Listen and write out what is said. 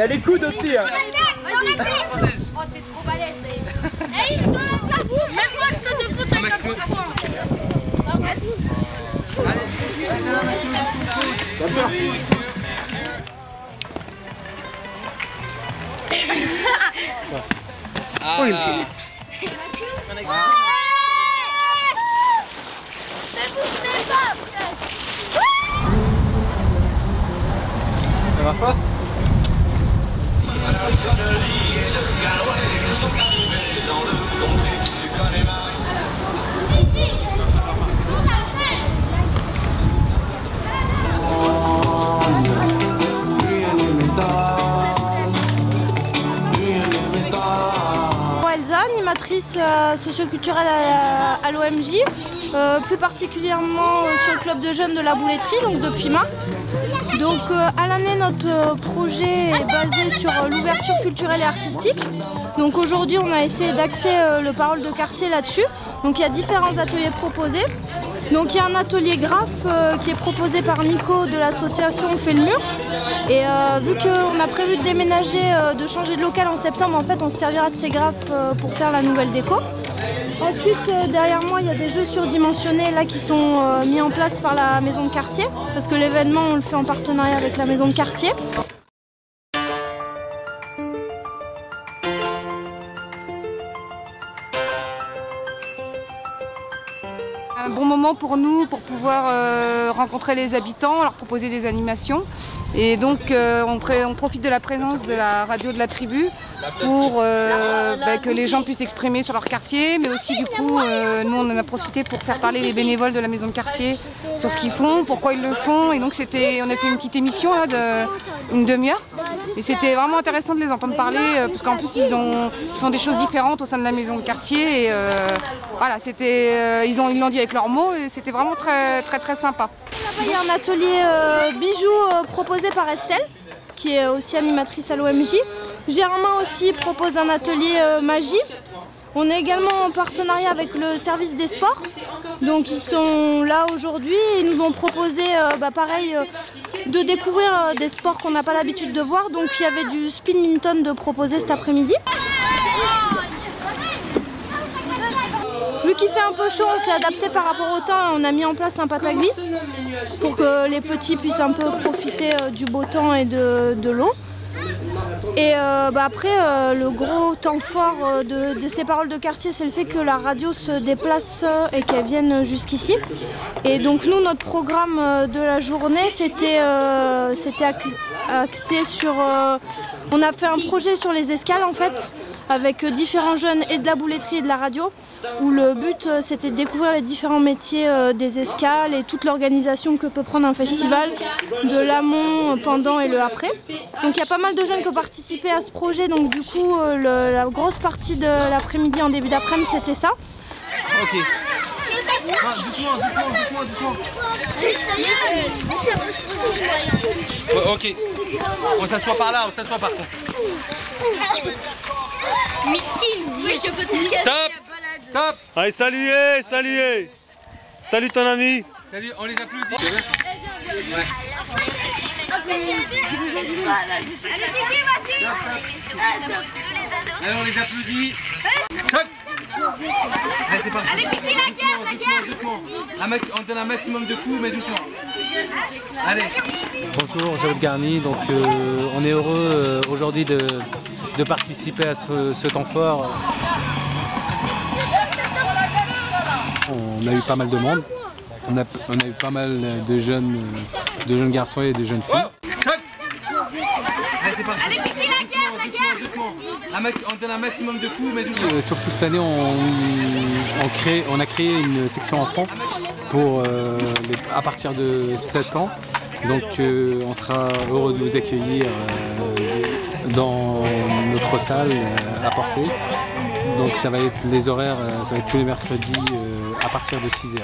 a les coudes aussi. Hein. Oh, t'es trop balèze. Hey, dans la place, même moi, je peux te foutre avec la contraction. T'as peur? Oh, il est... Ça va pas? Elsa, animatrice socioculturelle à l'OMJ, plus particulièrement sur le club de jeunes de la Bouletterie, donc depuis mars. Donc à l'année, notre projet est basé sur l'ouverture culturelle et artistique. Donc aujourd'hui, on a essayé d'axer le parole de quartier là-dessus. Donc il y a différents ateliers proposés. Donc il y a un atelier graphe qui est proposé par Nico de l'association On fait le mur. Et vu qu'on a prévu de déménager, de changer de local en septembre, en fait on se servira de ces graphes pour faire la nouvelle déco. Ensuite, derrière moi, il y a des jeux surdimensionnés là, qui sont mis en place par la maison de quartier, parce que l'événement, on le fait en partenariat avec la maison de quartier. Un bon moment pour nous, pour pouvoir rencontrer les habitants, leur proposer des animations. Et donc on profite de la présence de la radio de la tribu pour que les gens puissent s'exprimer sur leur quartier, mais aussi du coup nous on en a profité pour faire parler les bénévoles de la maison de quartier sur ce qu'ils font, pourquoi ils le font. Et donc on a fait une petite émission là, d'une demi-heure. Et c'était vraiment intéressant de les entendre parler parce qu'en plus ils font des choses différentes au sein de la maison de quartier. Et voilà, ils l'ont dit avec leurs mots et c'était vraiment très sympa. Il y a un atelier bijoux proposé par Estelle, qui est aussi animatrice à l'OMJ. Germain aussi propose un atelier magie. On est également en partenariat avec le service des sports. Donc ils sont là aujourd'hui et ils nous ont proposé pareil de découvrir des sports qu'on n'a pas l'habitude de voir. Donc il y avait du speedminton de proposer cet après-midi. Vu qu'il fait un peu chaud, on s'est adapté par rapport au temps. On a mis en place un pâte à glisse pour que les petits puissent un peu profiter du beau temps et de l'eau. Et après, le gros temps fort de ces paroles de quartier, c'est le fait que la radio se déplace et qu'elle vienne jusqu'ici. Et donc nous, notre programme de la journée, c'était acté sur... on a fait un projet sur les escales en fait, avec différents jeunes et de la bouletterie et de la radio, où le but c'était de découvrir les différents métiers des escales et toute l'organisation que peut prendre un festival, de l'amont, pendant et le après. Donc il y a pas mal de jeunes qui ont participé à ce projet, donc du coup la grosse partie de l'après-midi en début d'après-midi c'était ça. Ok. Ah, doucement. Ok. On s'assoit par là, on s'assoit par contre. Miskin, oui, je peux te dire. Stop. Allez, saluez. Salut ton ami. Salut, on les applaudit. Allez, on les applaudit. Choc. Allez, c'est parti. Doucement. On donne un maximum de coups, mais doucement. Allez. Bonjour, Jaoud Garni. Donc, on est heureux aujourd'hui de participer à ce temps fort. On a eu pas mal de monde. On a eu pas mal de jeunes garçons et de jeunes filles. Allez, c'est parti. Doucement. On donne un maximum de coups, mais doucement. Surtout cette année, on a créé une section enfants pour à partir de 7 ans. Donc on sera heureux de vous accueillir dans notre salle à Porcé. Donc ça va être les horaires, ça va être tous les mercredis à partir de 6h.